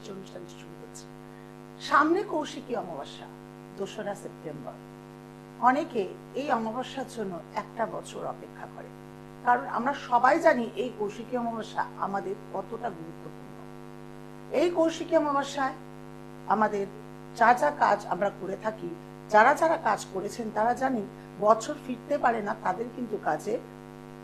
যে অনুষ্ঠানটি শুরু করছি। সামনে কৌশিকী অমাবস্যা 2রা সেপ্টেম্বর। অনেকে এই অমাবস্যার জন্য একটা বছর অপেক্ষা করে, কারণ আমরা সবাই জানি এই কৌশিকী অমাবস্যা আমাদের কতটা গুরুত্বপূর্ণ। এই কৌশিকী অমাবস্যায় আমাদের যা যা কাজ আমরা করে থাকি, যারা যারা কাজ করেছেন তারা জানেন বছর ফিরতে পারে না, তাদের কিন্তু কাজে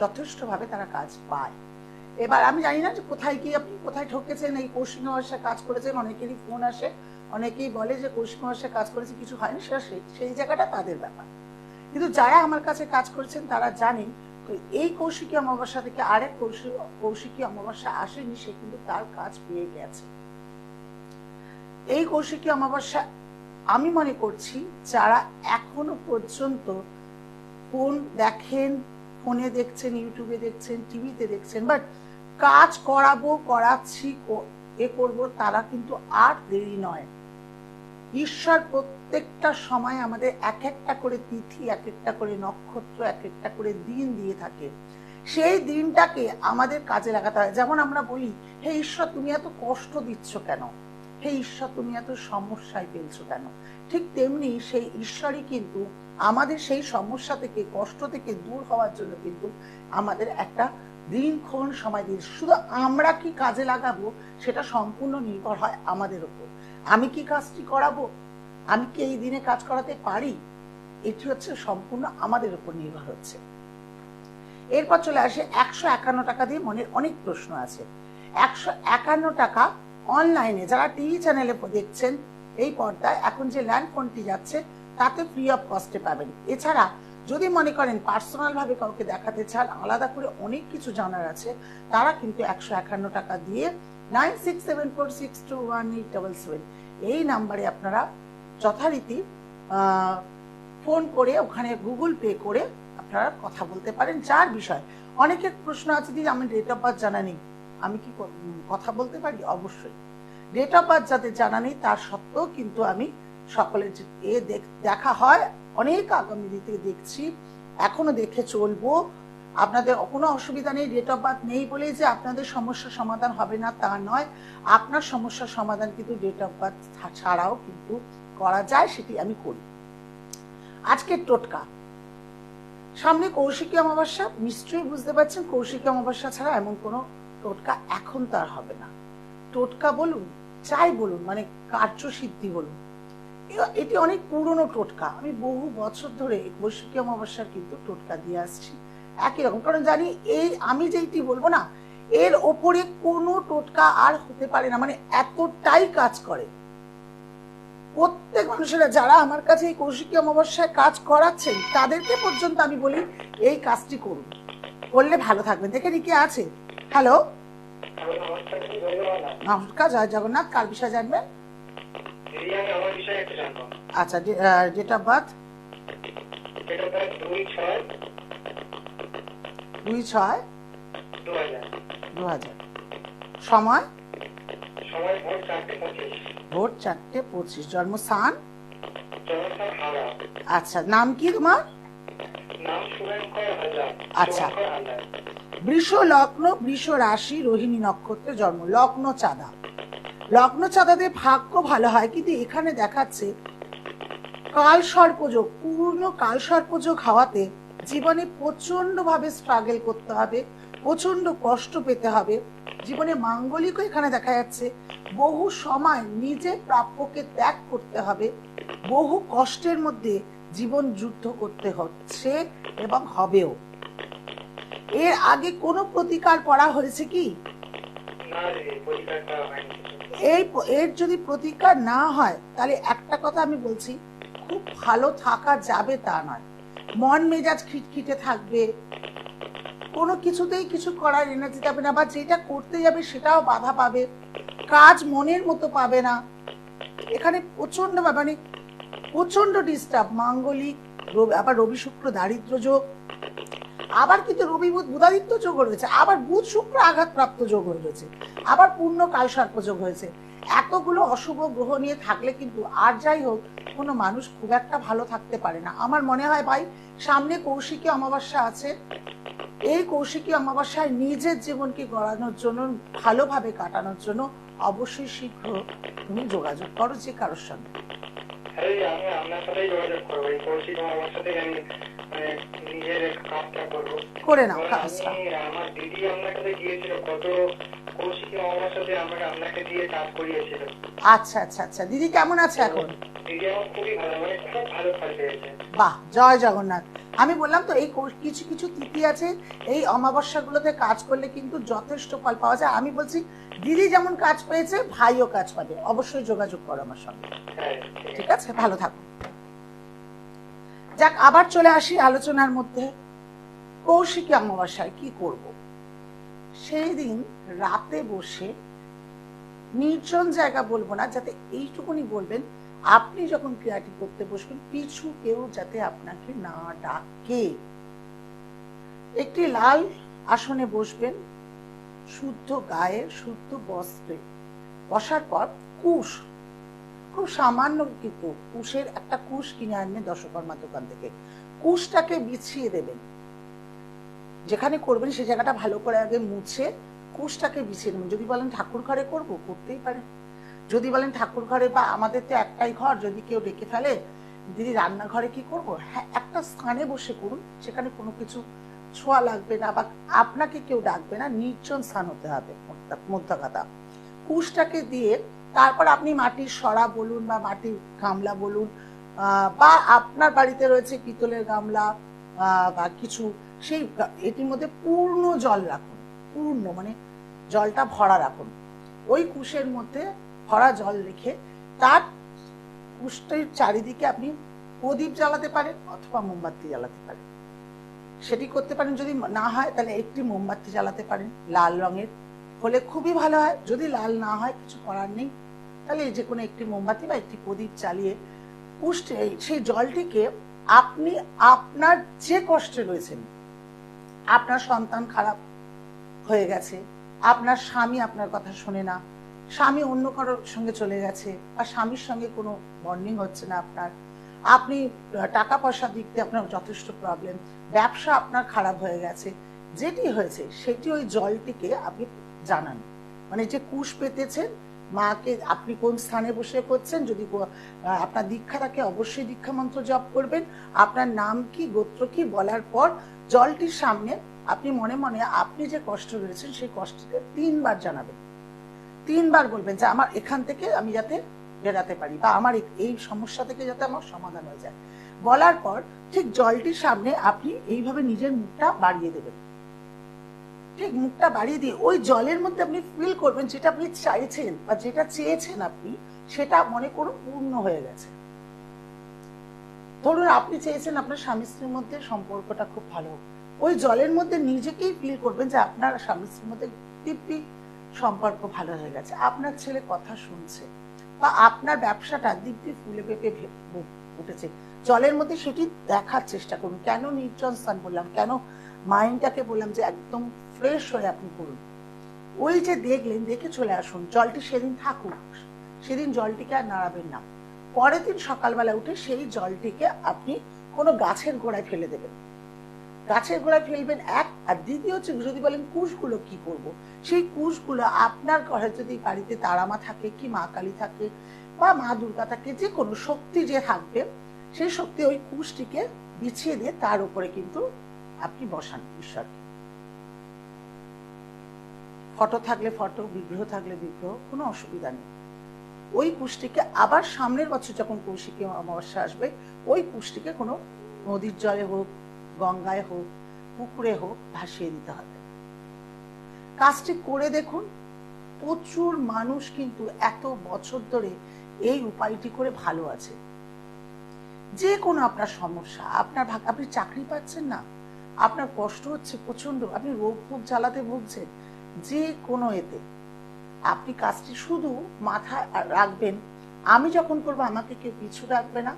যথেষ্টভাবে তারা কাজ পায়। এবার আমি জানি না যে কোথায় গিয়ে আপনি কোথায় ঠকেছেন, এই কৌশিকী অমাবস্যায় কাজ করেছেন, অনেকেরই ফোন আসে, অনেকেই বলে যে কৌশিকী অমাবস্যায় কাজ করেছে কিছু হয়নি, সেটা সেই জায়গাটা তাদের ব্যাপার। কিন্তু যারা আমার কাছে কাজ করেছেন তারা জানেন এই কৌশিকী অমাবস্যা থেকে আরেক কৌশিকী অমাবস্যা আসেনি, সে কিন্তু তার কাজ পেয়ে গেছে। এই কৌশিকী অমাবস্যা আমি মনে করছি যারা এখনো পর্যন্ত ফোন দেখেন, ফোনে দেখছেন, ইউটিউবে দেখছেন, টিভিতে দেখছেন, বাট কাজ করাচ্ছি, এ করব, তারা কিন্তু আর দেরি নয়। ঈশ্বর প্রত্যেকটা সময় আমাদের এক একটা করে তিথি, এক একটা করে নক্ষত্র, এক একটা করে দিন দিয়ে থাকে। সেই দিনটাকে আমাদের কাজে লাগাতে হয়। যেমন আমরা বলি, হে ঈশ্বর তুমি এত কষ্ট দিচ্ছ কেন, হে ঈশ্বর তুমি এত সমস্যায় ফেলছো কেন, ঠিক তেমনি সেই ঈশ্বরই কিন্তু আমাদের সেই সমস্যা থেকে, কষ্ট থেকে দূর হওয়ার জন্য কিন্তু আমাদের একটা দিনক্ষণ সময় দিন। শুধু আমরা কি কাজে লাগাবো সেটা সম্পূর্ণ নির্ভর হয় আমাদের উপর। আমি কি কাজটি করাবো, আমি কি এই দিনে কাজ করাতে পারি, এটি হচ্ছে সম্পূর্ণ আমাদের উপর নির্ভর হচ্ছে। এরপর চলে আসে 151 টাকা দিয়ে মনের অনেক প্রশ্ন আছে। 151 টাকা অনলাইনে যারা টিভি চ্যানেলে দেখছেন, এই পর্দায় এখন যে ল্যান্ড ফোনটি যাচ্ছে তাতে ফ্রি অফ কস্টে পাবেন। এছাড়া যদি মনে করেন পার্সোনাল ভাবে কাউকে দেখাতে চান, আলাদা করে অনেক কিছু জানার আছে, তারা কিন্তু 151 টাকা দিয়ে 9674621877 এই নাম্বারে আপনারা যথারীতি ফোন করে, ওখানে গুগল পে করে আপনারা কথা বলতে পারেন যার বিষয়। অনেকের প্রশ্ন আছে, দিদি আমি ডেট অফ বার্থ জানা নেই, আমি কি কথা বলতে পারি? অবশ্যই। ডেট অফ বার্থ যাদের জানা নেই তার সত্ত্বেও কিন্তু আমি সকলের দেখা হয়, অনেক আগামী দিতে দেখছি, এখনো দেখে চলবো। আপনাদের কোনো অসুবিধা নেই। ডেট অফ বার্থ নেই বলেই যে আপনাদের সমস্যার সমাধান হবে না তা নয়, আপনার সমস্যার সমাধান কিন্তু ডেট অফ বার্থ ছাড়াও কিন্তু করা যায়, সেটি আমি করি। আজকের টোটকা, সামনে কৌশিকী অমাবস্যা, নিশ্চয়ই বুঝতে পারছেন কৌশিকী অমাবস্যা ছাড়া এমন কোনো টোটকা এখন তার হবে না। টোটকা বলুন, চাই বলুন, মানে কার্যসিদ্ধি বলুন, এটি অনেক পুরনো টোটকা। আমি বহু বছর ধরে কৌশিকী অমাবস্যার কিন্তু টোটকা দিয়ে আসছি একই রকম, কারণ জানি এই আমি যেটি বলবো না, এর ওপরে কোনো টোটকা আর হতে পারে না, মানে এতটাই কাজ করে। প্রত্যেক মানুষেরা যারা আমার কাছে এই কৌশিকী অমাবস্যায় কাজ করাচ্ছেন তাদেরকে পর্যন্ত আমি বলি এই কাজটি করুন, করলে ভালো থাকবেন। দেখে কে আছে? হ্যালো, নমস্কার, জয় জগন্নাথ। কার বিষয়ে জানবেন? আচ্ছা, ডেট অফ বার্থ 2/6/2000, সময় ভোর 4:25, জন্মস্থান? আচ্ছা, নাম কি তোমার? আচ্ছা, বৃষ লগ্ন, বৃষ রাশি, রোহিণী নক্ষত্রে জন্ম, লগ্ন চাঁদা। লগ্ন চাঁদাদের ভাগ্য ভালো হয়, কিন্তু এখানে দেখাচ্ছে কাল সর্পযোগ, পূর্ণ কাল সর্পযোগ হওয়াতে জীবনে প্রচন্ড ভাবে স্ট্রাগল করতে হবে, প্রচন্ড কষ্ট পেতে হবে। জীবনে মাঙ্গলিকও এখানে দেখা যাচ্ছে, বহু সময় নিজে প্রাপ্যকে ত্যাগ করতে হবে, বহু কষ্টের মধ্যে জীবন যুদ্ধ করতে হচ্ছে এবং হবেও। এর আগে কোনো প্রতিকার করা হয়েছে কি? এর যদি প্রতিকার না হয় তাহলে একটা কথা আমি বলছি, খুব ভালো থাকা যাবে তা নয়, মন মেজাজ খিটখিটে থাকবে, কোনো কিছুতেই কিছু করার এনার্জি যাবে না, বা যেটা করতে যাবে সেটাও বাধা পাবে, কাজ মনের মতো পাবে না। এখানে প্রচন্ড মানে প্রচন্ড ডিস্টার্ব, মাঙ্গলিক, আবার রবি শুক্র দারিদ্র যোগ, আবার কিন্তু রবি বুধ বুধাদিত্য যোগ রয়েছে, আবার বুধ শুক্র আঘাতপ্রাপ্ত যোগ হয়ে রয়েছে, আবার পূর্ণ কাল সর্প যোগ হয়েছে। এতগুলো অশুভ গ্রহ নিয়ে থাকলে কিন্তু আর যাই হোক কোনো মানুষ খুব একটা ভালো থাকতে পারে না। আমার মনে হয় ভাই, সামনে কৌশিকী অমাবস্যা আছে, এই কৌশিকী অমাবস্যায় নিজের জীবনকে গড়ানোর জন্য, ভালোভাবে কাটানোর জন্য অবশ্যই শীঘ্র তুমি যোগাযোগ করো যে কারোর সঙ্গে। আমি আপনার সাথেই যোগাযোগ করবো, এই কৌশিক অমাবস্যা থেকে আমি নিজের কাজটা করবো। করে নাও কাজটা। আমার দিদি আপনার কাছে গিয়েছিল গত কৌশিক অমাবস্যাতে, আমাকে আপনাকে দিয়ে কাজ করিয়েছিল। আচ্ছা আচ্ছা আচ্ছা, দিদি কেমন আছে এখন? দিদি আমার খুবই ভালো, মানে খুব ভালো ফল পেয়েছে। বাহ, জয় জগন্নাথ। আমি বললাম তো এই কিছু কিছু তিথি আছে, এই অমাবস্যাগুলোতে কাজ করলে কিন্তু যথেষ্ট ফল পাওয়া যায়। আমি বলছি দিদি যেমন কাজ পেয়েছে ভাইও কাজ পাবে, অবশ্যই যোগাযোগ করো আমার সঙ্গে। ঠিক আছে, ভালো থাকো। যাক, আবার চলে আসি আলোচনার মধ্যে। কৌশিকী অমাবস্যায় কি করব? সেই দিন রাতে বসে নির্জন জায়গা বলবো না, যাতে এইটুকুনি বলবেন, আপনি যখন ক্রিয়াটি করতে বসবেন পিছু কেউ যাতে আপনাকে না ডাকে। একটি লাল আসনে বসবেন, শুদ্ধ গায়ে শুদ্ধ বস্ত্রে। বসার পর কুশ, খুব সামান্য কিন্তু কুশের একটা কুশ কিনে আনবেন দশকর্মা দোকান থেকে। কুশটাকে বিছিয়ে দেবেন, যেখানে করবেন সেই জায়গাটা ভালো করে আগে মুছে কুশটাকে বিছিয়ে নেবেন। যদি বলেন ঠাকুর ঘরে করবো, করতেই পারেন। যদি বলেন ঠাকুর ঘরে, বা আমাদের তো একটাই ঘর, যদি কেউ ডেকে ফেলে দিদি রান্নাঘরে কি করব, হ্যাঁ একটা স্থানে বসে করুন, সেখানে কোনো কিছু ছোঁয়া লাগবে না বা আপনাকে কেউ ডাকবে না, নির্জন স্থান হতে হবে মোদ্দা কথা। কুশটাকে দিয়ে তারপর আপনি মাটির সরা বলুন বা মাটির গামলা বলুন, বা আপনার বাড়িতে রয়েছে পিতলের গামলা বা কিছু, সেই এটির মধ্যে পূর্ণ জল রাখুন, পূর্ণ মানে জলটা ভরা রাখুন। ওই কুশের মধ্যে ভরা জল রেখে তার কুশটির চারিদিকে আপনি প্রদীপ জ্বালাতে পারেন অথবা মোমবাতি জ্বালাতে পারেন। সেটি করতে পারেন। যদি না হয় তাহলে একটি মোমবাতি জ্বালাতে পারেন লাল রঙের, হলে খুবই ভালো হয়। যদি লাল না হয় কিছু করার নেই, তাহলে যে কোনো একটি মোমবাতি বা একটি প্রদীপ জ্বালিয়ে কুশটি, সেই জলটিকে আপনি আপনার যে কষ্টে রয়েছেন, আপনার সন্তান খারাপ হয়ে গেছে, আপনার স্বামী আপনার কথা শোনে না, স্বামী অন্য কারোর সঙ্গে চলে গেছে, বা স্বামীর সঙ্গে কোনো বন্ডিং হচ্ছে না আপনার, আপনি টাকা পয়সার দিক দিয়ে আপনার যথেষ্ট প্রবলেম, ব্যবসা আপনার খারাপ হয়ে গেছে, যেটি হয়েছে সেটি ওই জলটিকে আপনি জানান। মানে যে কুশ পেতেছেন মাকে, আপনি কোন স্থানে বসে করছেন, যদি আপনার দীক্ষা থাকে অবশ্যই দীক্ষা মন্ত্র জপ করবেন। আপনার নাম কি গোত্র কি বলার পর জলটির সামনে আপনি মনে মনে আপনি যে কষ্ট রয়েছেন সেই কষ্টকে 3 বার জানাবেন। 3 বার বলবেন যে আমার এখান থেকে আমি যাতে বেরাতে পারি, বা আমার এই সমস্যা থেকে যাতে আমার সমাধান হয়ে যায়। বলার পর ঠিক জলটির সামনে আপনি এইভাবে নিজের মুখটা বাড়িয়ে দেবেন। ঠিক মুখটা বাড়িয়ে দিয়ে ওই জলের মধ্যে আপনি ফিল করবেন যেটা আপনি চাইছেন বা যেটা চেয়েছেন আপনি, সেটা মনে করুন পূর্ণ হয়ে গেছে। ধরুন আপনি চেয়েছেন আপনার স্বামী স্ত্রীর মধ্যে সম্পর্কটা খুব ভালো, ওই জলের মধ্যে নিজেকেই ফিল করবেন যে আপনার স্বামী স্ত্রীর মধ্যে দিব্যি সম্পর্ক ভালো হয়ে গেছে, আপনার ছেলে কথা শুনছে, বা আপনার ব্যবসাটা দিব্যি ফুলে পেঁপে উঠেছে। জলের মধ্যে সেটি দেখার চেষ্টা করুন। কেন নির্জন স্থান বললাম, কেন মাইন্ডটাকে বললাম যে একদম ফ্রেশ হয়ে আপনি করুন। ওই যে দেখলেন, দেখে চলে আসুন, জলটি সেদিন থাকুক, সেদিন জলটিকে আর নাড়াবেন না। পরের দিন সকালবেলা উঠে সেই জলটিকে আপনি কোনো গাছের গোড়ায় ফেলে দেবেন। গাছের গোড়ায় ফেলবেন এক, আর দ্বিতীয় হচ্ছে যদি বলেন কুশগুলো কি করব, সেই কুশগুলো আপনার ঘরে যদি বাড়িতে তারামা থাকে কি মা কালী থাকে বা মা দুর্গা থাকে, যে কোনো শক্তি যে থাকবে, সেই শক্তি ওই কুশটিকে বিছিয়ে দিয়ে তার উপরে কিন্তু আপনি বসান ঈশ্বরকে। ফটো থাকলে ফটো, বিগ্রহ থাকলে বিগ্রহ, কোনো অসুবিধা নেই। ওই কুশটিকে আবার সামনের বছর যখন কৌশিকী অমাবস্যা আসবে, ওই কুশটিকে কোনো নদীর জলে হোক, গঙ্গায় হোক, পুকুরে হোক ভাসিয়ে দিতে হবে। কাজটি করে দেখুন। প্রচুর মানুষ কিন্তু এত বছর ধরে এই উপায়টি করে ভালো আছে। যে কোনো আপনার সমস্যা, আপনার আপনি চাকরি পাচ্ছেন না, আপনার কষ্ট হচ্ছে প্রচন্ড, আপনি রোগ ভোগ জ্বালাতে ভুগছেন, যে কোনো এতে আপনি কাজটি শুধু মাথায় রাখবেন, আমি যখন করবো আমাকে কেউ পিছু রাখবে না,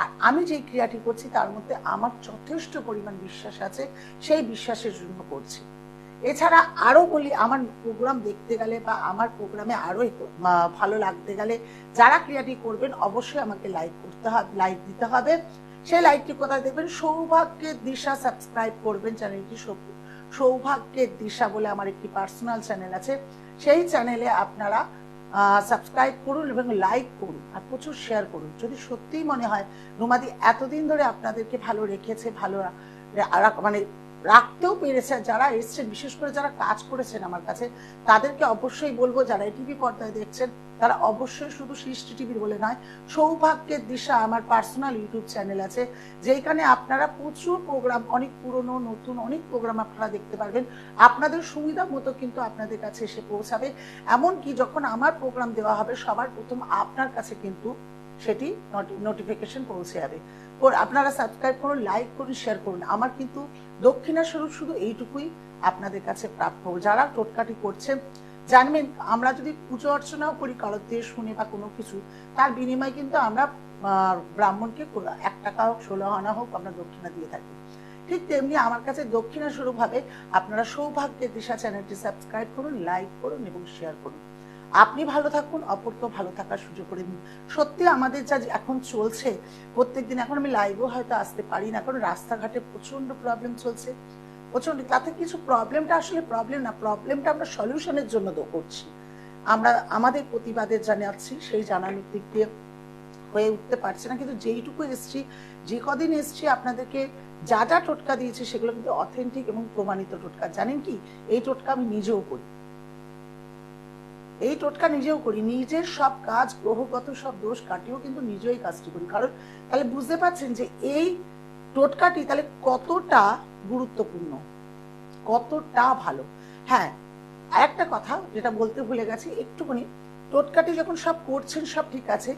আর আমি যে ক্রিয়াটি করছি তার মধ্যে আমার যথেষ্ট পরিমাণ বিশ্বাস আছে, সেই বিশ্বাসের জন্য করছি। এছাড়া আরো বলি, আমার প্রোগ্রাম দেখতে গেলে বা আমার প্রোগ্রামে আরো ভালো লাগতে গেলে যারা ক্রিয়াটি করবেন অবশ্যই আমাকে লাইক করতে হবে, লাইক দিতে হবে। সেই লাইকটি কোথায় দেখবেন, সৌভাগ্যের দিশা সাবস্ক্রাইব করবেন চ্যানেলটি। সৌভাগ্যের দিশা বলে আমার একটি পার্সোনাল চ্যানেল আছে, সেই চ্যানেলে আপনারা সাবস্ক্রাইব করুন এবং লাইক করুন আর প্রচুর শেয়ার করুন। যদি সত্যিই মনে হয় রুমাদি এতদিন ধরে আপনাদেরকে ভালো রেখেছে, ভালো মানে রাখতেও পেরেছে, যারা এসছেন বিশেষ করে যারা কাজ করেছেন আমার কাছে তাদেরকে অবশ্যই বলবো, যারা টিভি পর্দায় দেখছেন তারা অবশ্যই শুধু সৃষ্টি টিভির বলে নয়, সৌভাগ্যের দিশা আমার পার্সোনাল ইউটিউব চ্যানেল আছে, যেখানে আপনারা প্রচুর প্রোগ্রাম, অনেক পুরনো নতুন অনেক প্রোগ্রাম আপনারা দেখতে পারবেন। আপনাদের সুবিধা মতো কিন্তু আপনাদের কাছে এসে পৌঁছাবে। এমনকি যখন আমার প্রোগ্রাম দেওয়া হবে সবার প্রথম আপনার কাছে কিন্তু সেটি নোটিফিকেশন পৌঁছে যাবে। আপনারা সাবস্ক্রাইব করুন, লাইক করুন, শেয়ার করুন। আমার কিন্তু দক্ষিণাস্বরূপ শুধু এইটুকুই আপনাদের কাছে প্রাপ্য। যারা টোটকাটি করছেন জানবেন, আমরা যদি পুজো অর্চনাও করি কারোর দিয়ে শুনে বা কোনো কিছু, তার বিনিময়ে কিন্তু আমরা ব্রাহ্মণকে 1 টাকা হোক 16 আনা হোক আমরা দক্ষিণা দিয়ে থাকি। ঠিক তেমনি আমার কাছে দক্ষিণা স্বরূপ ভাবে আপনারা সৌভাগ্যের দিশা চ্যানেলটি সাবস্ক্রাইব করুন, লাইক করুন এবং শেয়ার করুন। আপনি ভালো থাকুন, অপরকেও ভালো থাকার সুযোগ করে দিন। সত্যি আমাদের যা এখন চলছে, প্রত্যেকদিন এখন আমি লাইভও হয়তো আসতে পারি না, কারণ রাস্তাঘাটে প্রচন্ড প্রবলেম চলছে, প্রচন্ড। তাতে কিছু প্রবলেমটা আসলে প্রবলেম না, প্রবলেমটা আমরা সলিউশনের জন্য করছি। আমরা আমাদের প্রতিবাদের জানাচ্ছি, সেই জানানোর দিক দিয়ে হয়ে উঠতে পারছে না, কিন্তু যেইটুকু এসছি, যে কদিন এসছি আপনাদেরকে যা যা টোটকা দিয়েছি সেগুলো কিন্তু অথেন্টিক এবং প্রমাণিত টোটকা। জানেন কি, এই টোটকা আমি নিজেও করি, এই টোটকা নিজেও করি, নিজের সব কাজ গ্রহগত সব দোষ কাটিয়েও কিন্তু নিজেই কাজটি করি। কারণ তাহলে বুঝতে পারছেন যে এই টোটকাটি তাহলে কতটা গুরুত্বপূর্ণ, কতটা ভালো। হ্যাঁ, আরেকটা কথা যেটা বলতে ভুলে গেছি একটুখানি, টোটকাটি যখন সব করছেন সব ঠিক আছে,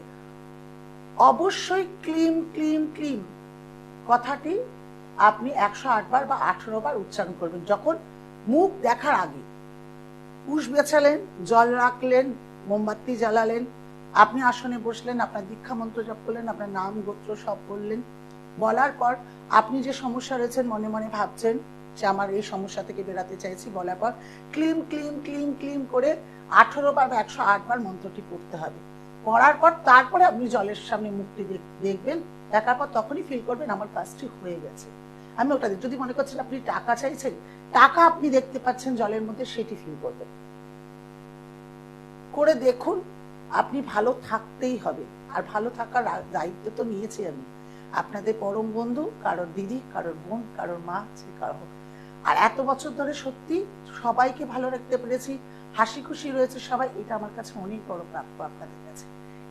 অবশ্যই ক্লিম ক্লিম ক্লিম কথাটি আপনি 108 বার বা 18 বার উচ্চারণ করবেন। যখন মুখ দেখার আগে কুশ বেছালেন, জল রাখলেন, মোমবাতি জ্বালালেন, আপনি আসনে বসলেন, আপনার দীক্ষা মন্ত্র জপ করলেন, আপনার নাম গোত্র সব বললেন, বলার পর আপনি যে সমস্যা রয়েছেন মনে মনে ভাবছেন যে আমার এই সমস্যা থেকে বেরাতে চাইছি, বলার পর ক্লিম ক্লিম ক্লিম ক্লিম করে 18 বার বা 108 বার মন্ত্রটি পড়তে হবে। পড়ার পর তারপরে আপনি জলের সামনে মুখটি দেখবেন, দেখার পর তখনই ফিল করবেন আমার কাজটি হয়ে গেছে। আমি ওটা যদি মনে করছেন আপনি টাকা চাইছেন, টাকা আপনি দেখতে পাচ্ছেন জলের মধ্যে, সেটি ফিল করবেন। করে দেখুন, আপনি ভালো থাকতেই হবে। আর ভালো থাকার দায়িত্ব তো নিয়েছি আমি, আপনাদের পরম বন্ধু, কারোর দিদি, কারোর বোন, কারোর মা, কারো হোক। আর এত বছর ধরে সত্যি সবাইকে ভালো রাখতে পেরেছি, হাসি খুশি রয়েছে সবাই, এটা আমার কাছে অনেক বড় প্রাপ্য আপনাদের কাছে।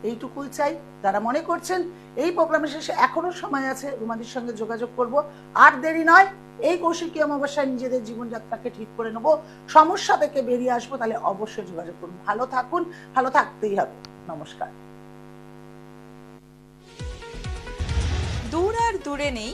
এইটুকুই চাই। যারা মনে করছেন এই প্রোগ্রামের শেষে এখনো সময় আছে, রুমাদির সঙ্গে যোগাযোগ করব, আর দেরি নয়। এই কৌশিকী অমাবস্যায় নিজেদের জীবনযাত্রাকে ঠিক করে নেব, সমস্যা থেকে বেরিয়ে আসবো, তাহলে অবশ্যই যোগাযোগ করুন। ভালো থাকুন, ভালো থাকতেই হবে। নমস্কার। দূর আর দূরে নেই